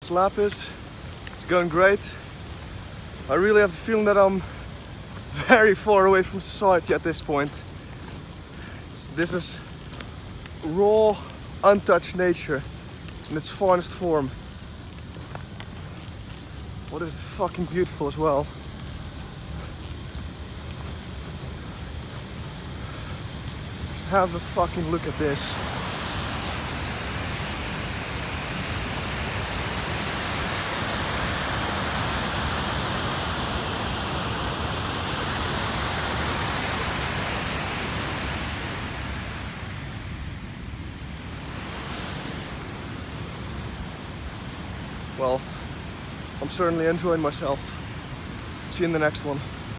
This lap is going great. I really have the feeling that I'm very far away from society at this point. This is raw, untouched nature in its finest form. What is fucking beautiful as well. Just have a fucking look at this. Well, I'm certainly enjoying myself. See you in the next one.